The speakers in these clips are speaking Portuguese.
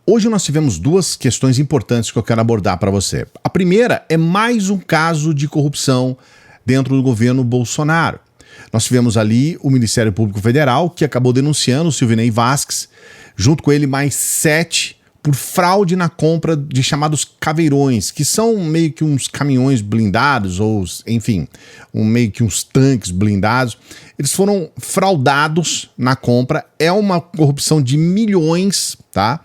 Hoje nós tivemos duas questões importantes que eu quero abordar para você. A primeira é mais um caso de corrupção dentro do governo Bolsonaro. Nós tivemos ali o Ministério Público Federal, que acabou denunciando o Silvinei Vasquez, junto com ele mais 7, por fraude na compra de chamados caveirões, que são meio que uns caminhões blindados, ou enfim, meio que uns tanques blindados. Eles foram fraudados na compra, é uma corrupção de milhões, tá?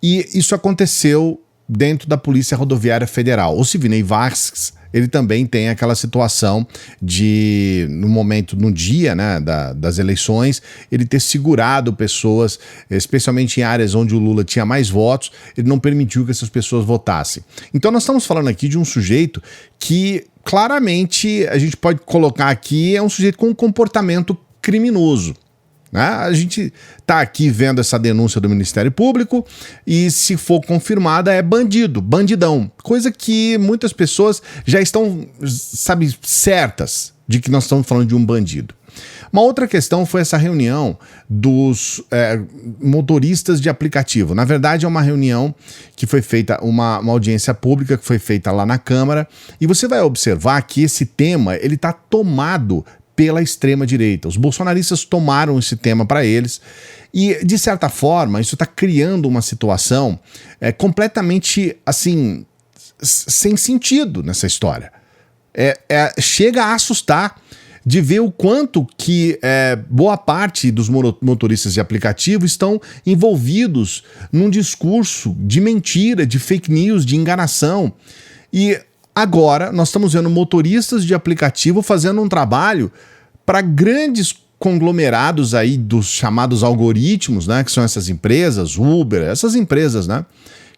E isso aconteceu dentro da Polícia Rodoviária Federal. O Silvinei Vasquez, ele também tem aquela situação de, no dia, né, das eleições, ele ter segurado pessoas, especialmente em áreas onde o Lula tinha mais votos, ele não permitiu que essas pessoas votassem. Então nós estamos falando aqui de um sujeito que claramente a gente pode colocar aqui, é um sujeito com um comportamento criminoso. A gente está aqui vendo essa denúncia do Ministério Público e, se for confirmada, é bandido, bandidão. Coisa que muitas pessoas já estão, sabe, certas de que nós estamos falando de um bandido. Uma outra questão foi essa reunião dos motoristas de aplicativo. Na verdade, é uma reunião que foi feita, uma audiência pública que foi feita lá na Câmara, e você vai observar que esse tema ele está tomado pela extrema-direita. Os bolsonaristas tomaram esse tema para eles e, de certa forma, isso está criando uma situação completamente, assim, sem sentido nessa história. Chega a assustar de ver o quanto que boa parte dos motoristas de aplicativo estão envolvidos num discurso de mentira, de fake news, de enganação. E agora, nós estamos vendo motoristas de aplicativo fazendo um trabalho para grandes conglomerados aí dos chamados algoritmos, né, que são essas empresas, Uber, essas empresas, né,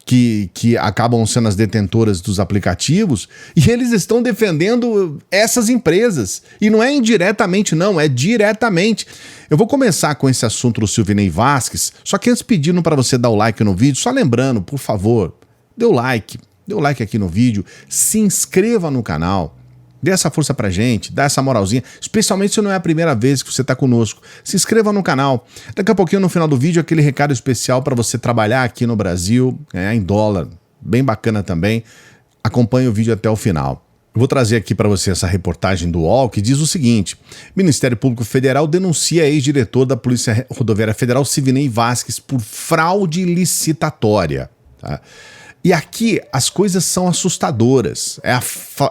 que acabam sendo as detentoras dos aplicativos, e eles estão defendendo essas empresas. E não é indiretamente, não, é diretamente. Eu vou começar com esse assunto do Silvinei Vasquez, só que antes pedindo para você dar o like no vídeo, só lembrando, por favor, dê o like aqui no vídeo, se inscreva no canal, dê essa força pra gente, dá essa moralzinha, especialmente se não é a primeira vez que você tá conosco. Se inscreva no canal. Daqui a pouquinho, no final do vídeo, aquele recado especial para você trabalhar aqui no Brasil, ganhar em dólar, bem bacana também. Acompanhe o vídeo até o final. Eu vou trazer aqui para você essa reportagem do UOL que diz o seguinte: Ministério Público Federal denuncia ex-diretor da Polícia Rodoviária Federal, Silvinei Vasquez, por fraude licitatória. Tá? E aqui as coisas são assustadoras. É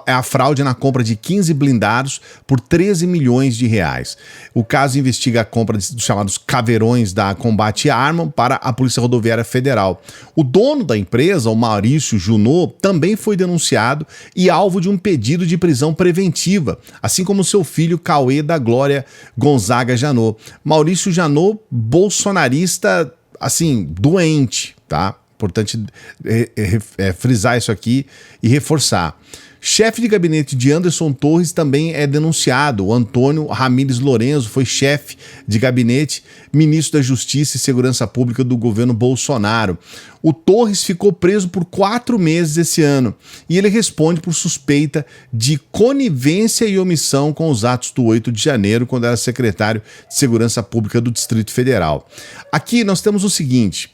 a fraude na compra de 15 blindados por 13 milhões de reais. O caso investiga a compra dos chamados caveirões da Combate Arma para a Polícia Rodoviária Federal. O dono da empresa, o Maurício Junot, também foi denunciado e alvo de um pedido de prisão preventiva, assim como seu filho Cauê da Glória Gonzaga Janot. Maurício Janot, bolsonarista, assim, doente, tá? Importante frisar isso aqui e reforçar. Chefe de gabinete de Anderson Torres também é denunciado. O Antônio Ramírez Lorenzo foi chefe de gabinete, ministro da Justiça e Segurança Pública do governo Bolsonaro. O Torres ficou preso por 4 meses esse ano e ele responde por suspeita de conivência e omissão com os atos do 8 de janeiro, quando era secretário de Segurança Pública do Distrito Federal. Aqui nós temos o seguinte: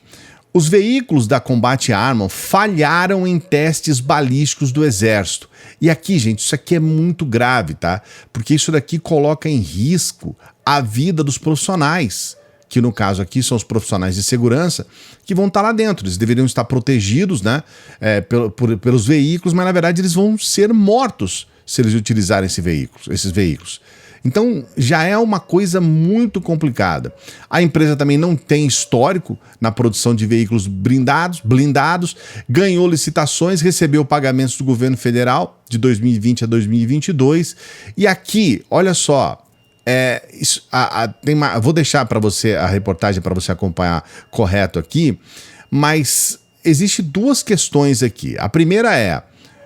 os veículos da Combate Arma falharam em testes balísticos do Exército. E aqui, gente, isso aqui é muito grave, tá? Porque isso daqui coloca em risco a vida dos profissionais, que no caso aqui são os profissionais de segurança, que vão estar lá dentro. Eles deveriam estar protegidos, né, pelos veículos, mas na verdade eles vão ser mortos se eles utilizarem esses veículos. Então já é uma coisa muito complicada. A empresa também não tem histórico na produção de veículos blindados, ganhou licitações, recebeu pagamentos do governo federal de 2020 a 2022. E aqui, olha só, vou deixar para você a reportagem para você acompanhar correto aqui, mas existe duas questões aqui. A primeira é: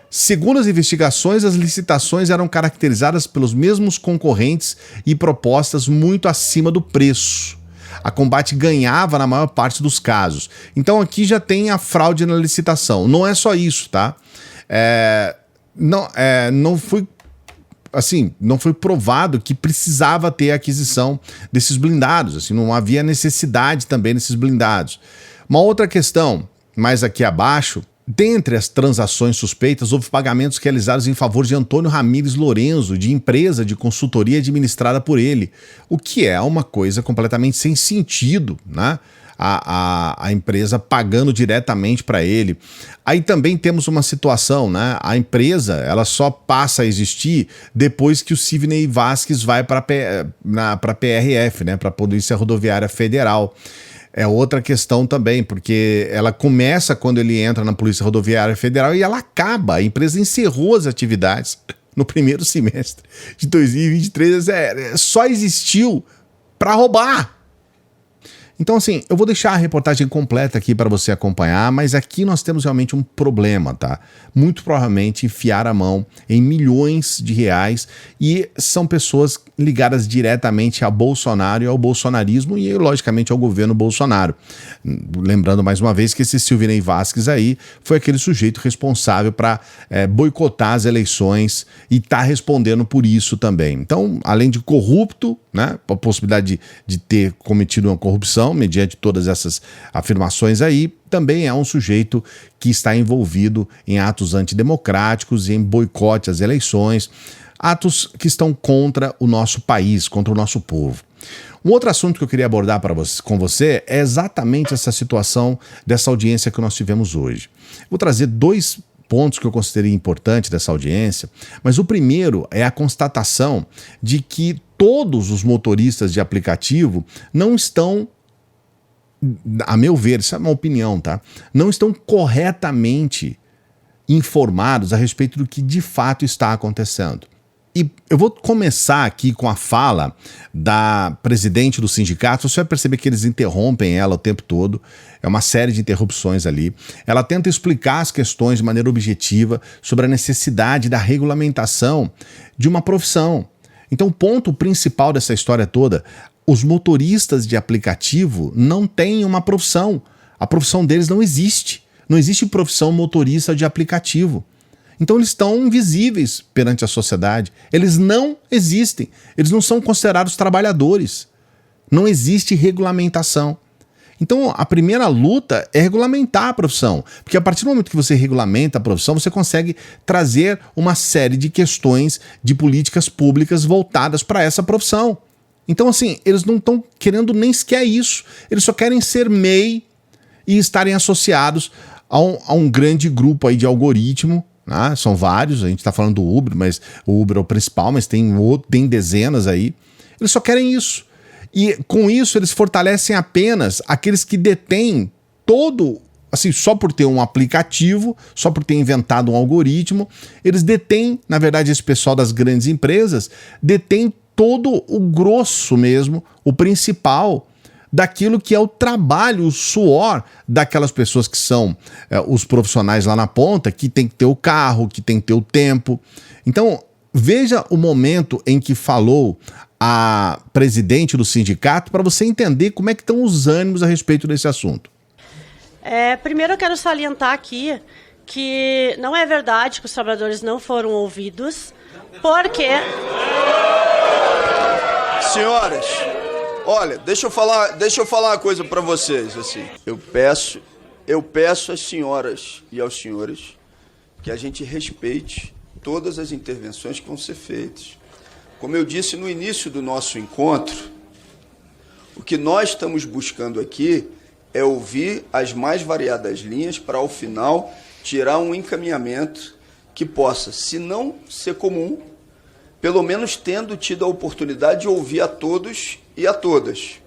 segundo as investigações, as licitações eram caracterizadas pelos mesmos concorrentes e propostas muito acima do preço. A Combate ganhava na maior parte dos casos. Então aqui já tem a fraude na licitação. Não é só isso, tá? Não foi provado que precisava ter a aquisição desses blindados. Assim, não havia necessidade também desses blindados. Uma outra questão: mais aqui abaixo, dentre as transações suspeitas, houve pagamentos realizados em favor de Antônio Ramires Lorenzo, de empresa de consultoria administrada por ele, o que é uma coisa completamente sem sentido, né? A empresa pagando diretamente para ele. Aí também temos uma situação, né? A empresa ela só passa a existir depois que o Sidney Vasquez vai para a PRF, né? Para a Polícia Rodoviária Federal. É outra questão também, porque ela começa quando ele entra na Polícia Rodoviária Federal e ela acaba. A empresa encerrou as atividades no primeiro semestre de 2023. Só existiu para roubar. Então, assim, eu vou deixar a reportagem completa aqui para você acompanhar, mas aqui nós temos realmente um problema, tá? Muito provavelmente enfiar a mão em milhões de reais e são pessoas ligadas diretamente a Bolsonaro e ao bolsonarismo e, logicamente, ao governo Bolsonaro. Lembrando mais uma vez que esse Sidney Vasquez aí foi aquele sujeito responsável para boicotar as eleições e tá respondendo por isso também. Então, além de corrupto, né, a possibilidade de ter cometido uma corrupção, mediante todas essas afirmações aí, também é um sujeito que está envolvido em atos antidemocráticos e em boicote às eleições, atos que estão contra o nosso país, contra o nosso povo. Um outro assunto que eu queria abordar com você é exatamente essa situação dessa audiência que nós tivemos hoje. Vou trazer dois pontos que eu considerei importantes dessa audiência, mas o primeiro é a constatação de que todos os motoristas de aplicativo não estão, a meu ver, isso é uma opinião, tá? Não estão corretamente informados a respeito do que de fato está acontecendo. E eu vou começar aqui com a fala da presidente do sindicato. Você vai perceber que eles interrompem ela o tempo todo. É uma série de interrupções ali. Ela tenta explicar as questões de maneira objetiva sobre a necessidade da regulamentação de uma profissão. Então, o ponto principal dessa história toda, os motoristas de aplicativo não têm uma profissão. A profissão deles não existe. Não existe profissão motorista de aplicativo. Então eles estão invisíveis perante a sociedade. Eles não existem. Eles não são considerados trabalhadores. Não existe regulamentação. Então a primeira luta é regulamentar a profissão. Porque a partir do momento que você regulamenta a profissão, você consegue trazer uma série de questões de políticas públicas voltadas para essa profissão. Então assim, eles não estão querendo nem sequer isso. Eles só querem ser MEI e estarem associados a um grande grupo aí de algoritmo. Ah, são vários, a gente está falando do Uber, mas o Uber é o principal, mas tem dezenas aí. Eles só querem isso. E com isso eles fortalecem apenas aqueles que detêm todo, assim, só por ter um aplicativo, só por ter inventado um algoritmo, eles detêm, na verdade, esse pessoal das grandes empresas, detém todo o grosso mesmo, o principal daquilo que é o trabalho, o suor daquelas pessoas que são os profissionais lá na ponta, que tem que ter o carro, que tem que ter o tempo. Então, veja o momento em que falou a presidente do sindicato para você entender como é que estão os ânimos a respeito desse assunto. Primeiro eu quero salientar aqui que não é verdade que os trabalhadores não foram ouvidos, porque... Senhoras... Olha, deixa eu falar uma coisa para vocês, assim. Eu peço às senhoras e aos senhores que a gente respeite todas as intervenções que vão ser feitas. Como eu disse no início do nosso encontro, o que nós estamos buscando aqui é ouvir as mais variadas linhas para, ao final, tirar um encaminhamento que possa, se não ser comum, pelo menos tendo tido a oportunidade de ouvir a todos e a todas.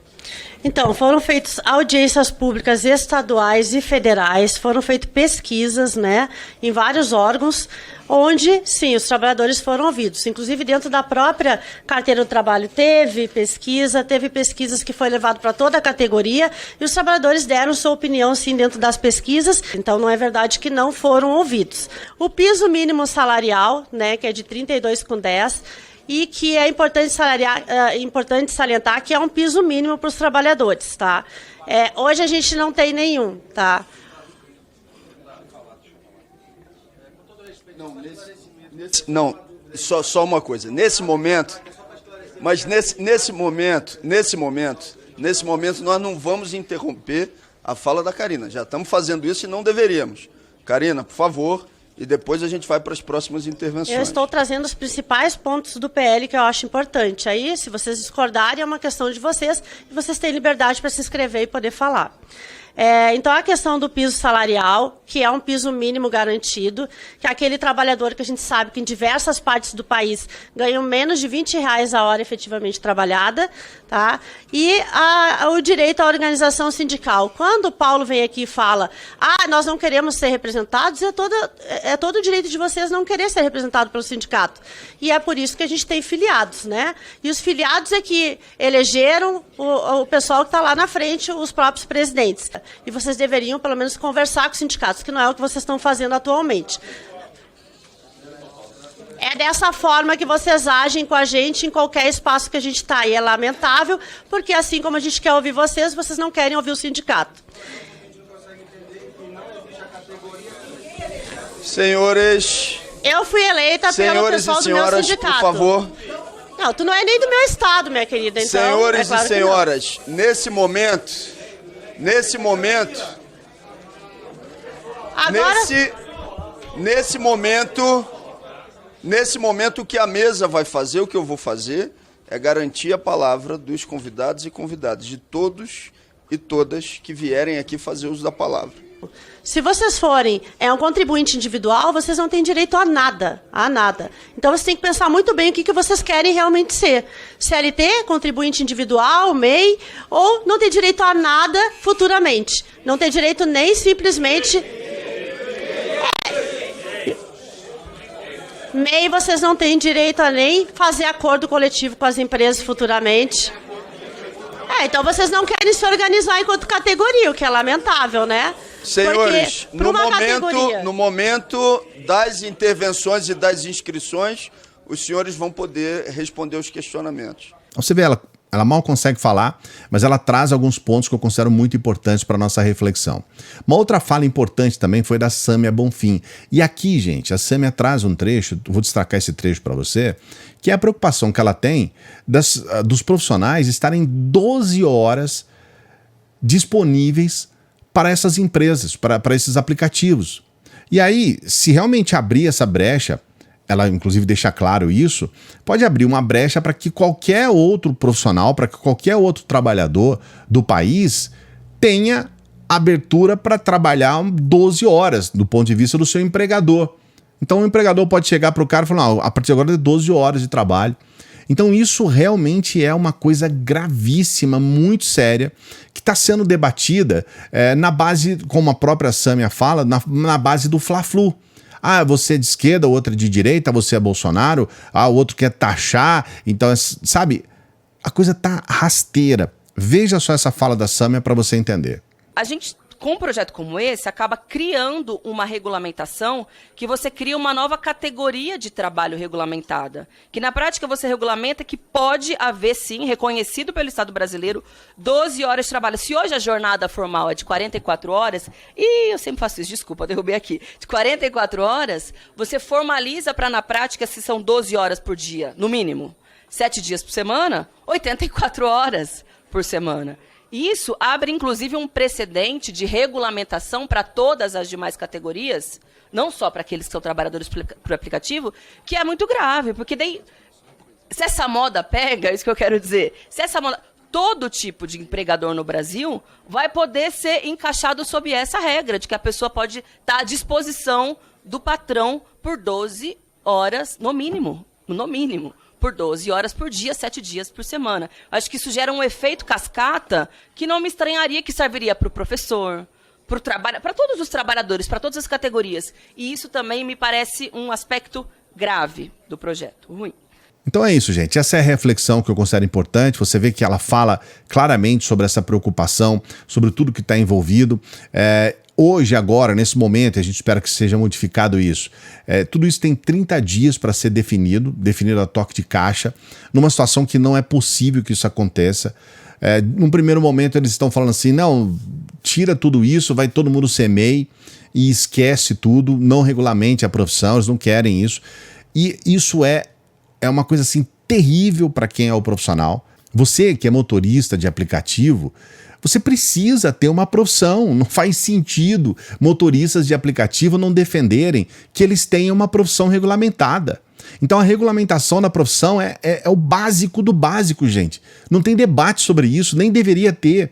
Então, foram feitas audiências públicas estaduais e federais, foram feitas pesquisas, né, em vários órgãos, onde, sim, os trabalhadores foram ouvidos. Inclusive, dentro da própria carteira do trabalho teve pesquisas que foi levado para toda a categoria, e os trabalhadores deram sua opinião, sim, dentro das pesquisas. Então, não é verdade que não foram ouvidos. O piso mínimo salarial, né, que é de 32,10, e que é importante salientar que é um piso mínimo para os trabalhadores, tá? Hoje a gente não tem nenhum, tá? Não, só uma coisa. Nesse momento, mas nesse momento, nós não vamos interromper a fala da Karina. Já estamos fazendo isso e não deveríamos. Karina, por favor, e depois a gente vai para as próximas intervenções. Eu estou trazendo os principais pontos do PL que eu acho importante. Aí, se vocês discordarem, é uma questão de vocês, e vocês têm liberdade para se inscrever e poder falar. Então, a questão do piso salarial, que é um piso mínimo garantido, que é aquele trabalhador que a gente sabe que em diversas partes do país ganham menos de R$20 a hora efetivamente trabalhada, tá? E o direito à organização sindical. Quando o Paulo vem aqui e fala, nós não queremos ser representados, é todo o direito de vocês não querer ser representado pelo sindicato. E é por isso que a gente tem filiados, né? E os filiados é que elegeram o pessoal que está lá na frente, os próprios presidentes. E vocês deveriam, pelo menos, conversar com os sindicatos, que não é o que vocês estão fazendo atualmente. É dessa forma que vocês agem com a gente em qualquer espaço que a gente está. E é lamentável, porque assim como a gente quer ouvir vocês, vocês não querem ouvir o sindicato. Senhores... Eu fui eleita pelo pessoal do meu sindicato. Por favor... Não, tu não é nem do meu estado, minha querida. Então, senhores e senhoras, nesse momento, agora... nesse momento, o que a mesa vai fazer, o que eu vou fazer, é garantir a palavra dos convidados e convidadas, de todos e todas que vierem aqui fazer uso da palavra. Se vocês forem um contribuinte individual, vocês não têm direito a nada, Então, vocês têm que pensar muito bem o que vocês querem realmente ser. CLT, contribuinte individual, MEI, ou não tem direito a nada futuramente. Não tem direito nem simplesmente... MEI, vocês não têm direito a nem fazer acordo coletivo com as empresas futuramente. Então vocês não querem se organizar enquanto categoria, o que é lamentável, né? Senhores, no momento das intervenções e das inscrições, os senhores vão poder responder os questionamentos. Você vê, ela mal consegue falar, mas ela traz alguns pontos que eu considero muito importantes para a nossa reflexão. Uma outra fala importante também foi da Sâmia Bonfim. E aqui, gente, a Sâmia traz um trecho, vou destacar esse trecho para você, que é a preocupação que ela tem dos profissionais estarem 12 horas disponíveis para essas empresas, para esses aplicativos. E aí, se realmente abrir essa brecha, ela inclusive deixa claro isso, pode abrir uma brecha para que qualquer outro profissional, para que qualquer outro trabalhador do país tenha abertura para trabalhar 12 horas, do ponto de vista do seu empregador. Então o empregador pode chegar para o cara e falar, a partir de agora é 12 horas de trabalho. Então isso realmente é uma coisa gravíssima, muito séria, que está sendo debatida na base, como a própria Sâmia fala, na base do Fla-Flu. Você é de esquerda, o outro é de direita, você é Bolsonaro, o outro quer taxar. Então, sabe, a coisa tá rasteira. Veja só essa fala da Sâmia para você entender. A gente, com um projeto como esse, acaba criando uma regulamentação que você cria uma nova categoria de trabalho regulamentada. Que na prática você regulamenta que pode haver, sim, reconhecido pelo Estado brasileiro, 12 horas de trabalho. Se hoje a jornada formal é de 44 horas, e eu sempre faço isso, desculpa, derrubei aqui, de 44 horas, você formaliza para, na prática, se são 12 horas por dia, no mínimo. 7 dias por semana, 84 horas por semana. Isso abre, inclusive, um precedente de regulamentação para todas as demais categorias, não só para aqueles que são trabalhadores por aplicativo, que é muito grave, porque daí, se essa moda pega, é isso que eu quero dizer, se essa moda, todo tipo de empregador no Brasil vai poder ser encaixado sob essa regra, de que a pessoa pode estar à disposição do patrão por 12 horas, no mínimo, por 12 horas por dia, 7 dias por semana. Acho que isso gera um efeito cascata que não me estranharia que serviria para o professor, para todos os trabalhadores, para todas as categorias. E isso também me parece um aspecto grave do projeto, ruim. Então é isso, gente. Essa é a reflexão que eu considero importante. Você vê que ela fala claramente sobre essa preocupação, sobre tudo que está envolvido. Hoje, agora, nesse momento, a gente espera que seja modificado isso. Tudo isso tem 30 dias para ser definido a toque de caixa, numa situação que não é possível que isso aconteça. Num primeiro momento, eles estão falando assim, não, tira tudo isso, vai todo mundo ser MEI e esquece tudo, não regulamente a profissão, eles não querem isso. E isso é uma coisa assim terrível para quem é o profissional. Você que é motorista de aplicativo, Você precisa ter uma profissão, não faz sentido motoristas de aplicativo não defenderem que eles tenham uma profissão regulamentada. Então a regulamentação da profissão é o básico do básico, gente. Não tem debate sobre isso, nem deveria ter.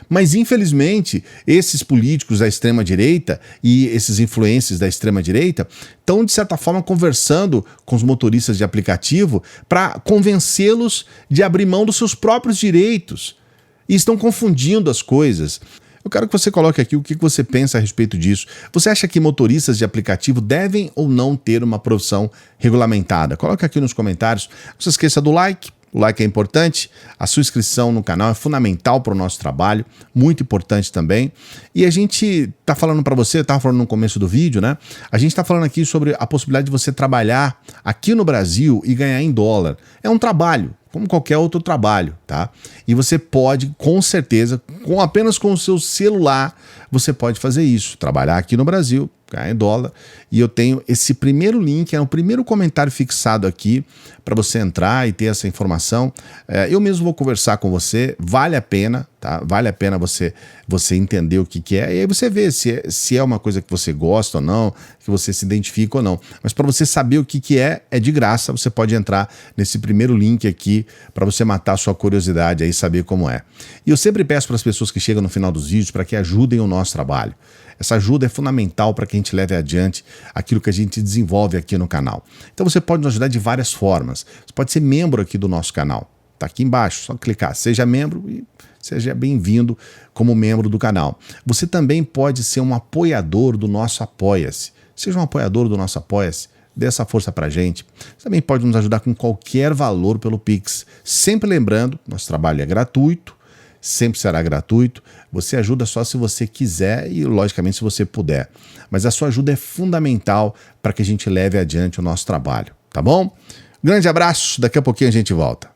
Mas, infelizmente, esses políticos da extrema-direita e esses influencers da extrema-direita estão, de certa forma, conversando com os motoristas de aplicativo para convencê-los de abrir mão dos seus próprios direitos. E estão confundindo as coisas. Eu quero que você coloque aqui o que você pensa a respeito disso. Você acha que motoristas de aplicativo devem ou não ter uma profissão regulamentada? Coloque aqui nos comentários. Não se esqueça do like. O like é importante, a sua inscrição no canal é fundamental para o nosso trabalho, muito importante também. E a gente está falando para você, estava falando no começo do vídeo, né? A gente está falando aqui sobre a possibilidade de você trabalhar aqui no Brasil e ganhar em dólar. É um trabalho, como qualquer outro trabalho, tá? E você pode, com certeza, apenas com o seu celular, você pode fazer isso, trabalhar aqui no Brasil, ganhar em dólar. E eu tenho esse primeiro link, é o primeiro comentário fixado aqui para você entrar e ter essa informação. Eu mesmo vou conversar com você, vale a pena, tá? Vale a pena você entender o que é, e aí você vê se é uma coisa que você gosta ou não, que você se identifica ou não. Mas para você saber o que é de graça, você pode entrar nesse primeiro link aqui para você matar a sua curiosidade aí, saber como é. E eu sempre peço para as pessoas que chegam no final dos vídeos para que ajudem o nosso trabalho. Essa ajuda é fundamental para que a gente leve adiante aquilo que a gente desenvolve aqui no canal. Então você pode nos ajudar de várias formas. Você pode ser membro aqui do nosso canal. Está aqui embaixo, só clicar. Seja membro e seja bem-vindo como membro do canal. Você também pode ser um apoiador do nosso Apoia-se. Seja um apoiador do nosso Apoia-se. Dê essa força pra gente. Você também pode nos ajudar com qualquer valor pelo Pix. Sempre lembrando, nosso trabalho é gratuito. Sempre será gratuito, você ajuda só se você quiser e, logicamente, se você puder. Mas a sua ajuda é fundamental para que a gente leve adiante o nosso trabalho, tá bom? Grande abraço, daqui a pouquinho a gente volta.